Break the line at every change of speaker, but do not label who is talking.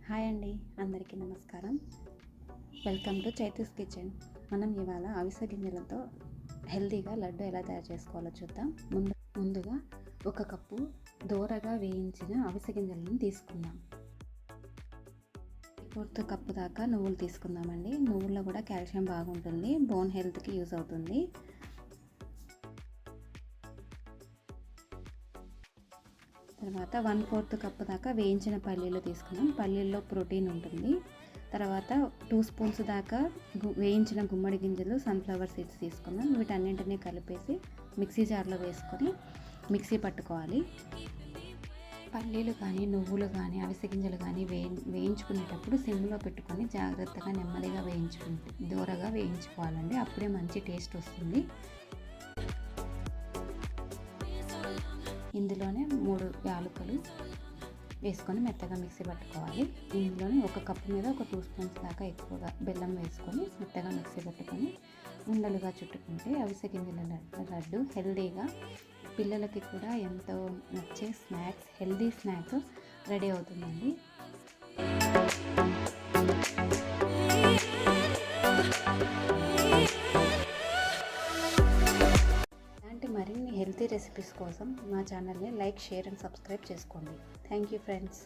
Hi అండి, అందరికీ నమస్కారం. Welcome to Chaitu's kitchen. మనం ఇవాళ అవిసె గింజలతో హెల్తీగా లడ్డు ఎలా తయారు చేసుకోవాలో చూద్దాం. ముందుగా 1 కప్పు దోరగా వేయించిన అవిసె గింజలను తీసుకుందాం. 1/4 కప్పు దాకా నువ్వులు తీసుకుందామండి. నువ్వుల్లో కూడా కాల్షియం బాగుంటుంది, బోన్ హెల్త్కి యూజ్ అవుతుంది. తర్వాత 1/4 కప్పు దాకా వేయించిన పల్లీలు తీసుకున్నాం. పల్లీల్లో ప్రోటీన్ ఉంటుంది. తర్వాత 2 స్పూన్స్ దాకా వేయించిన గుమ్మడి గింజలు, సన్ఫ్లవర్ సీడ్స్ తీసుకున్నాం. వీటన్నింటినీ కలిపేసి మిక్సీ జార్లో వేసుకొని మిక్సీ పట్టుకోవాలి. పల్లీలు కానీ, నువ్వులు కానీ, అవిసె గింజలు కానీ వేయించుకునేటప్పుడు సిమ్లో పెట్టుకొని జాగ్రత్తగా నెమ్మదిగా దూరగా వేయించుకోవాలండి. అప్పుడే మంచి టేస్ట్ వస్తుంది. ఇందులోనే 3 యాలకులు వేసుకొని మెత్తగా మిక్సీ పట్టుకోవాలి. ఇందులోనే 1 కప్పు మీద 2 స్పూన్స్ దాకా ఎక్కువగా బెల్లం వేసుకొని మెత్తగా మిక్సీ పట్టుకొని ఉండలుగా చుట్టుకుంటే అవిసె గింజల లడ్డు హెల్తీగా, పిల్లలకి కూడా ఎంతో నచ్చే హెల్తీ స్నాక్స్ రెడీ అవుతుందండి. మరిన్ని హెల్తీ రెసిపీస్ కోసం మా ఛానల్ని లైక్, షేర్ అండ్ సబ్స్క్రైబ్ చేసుకోండి. Thank you friends.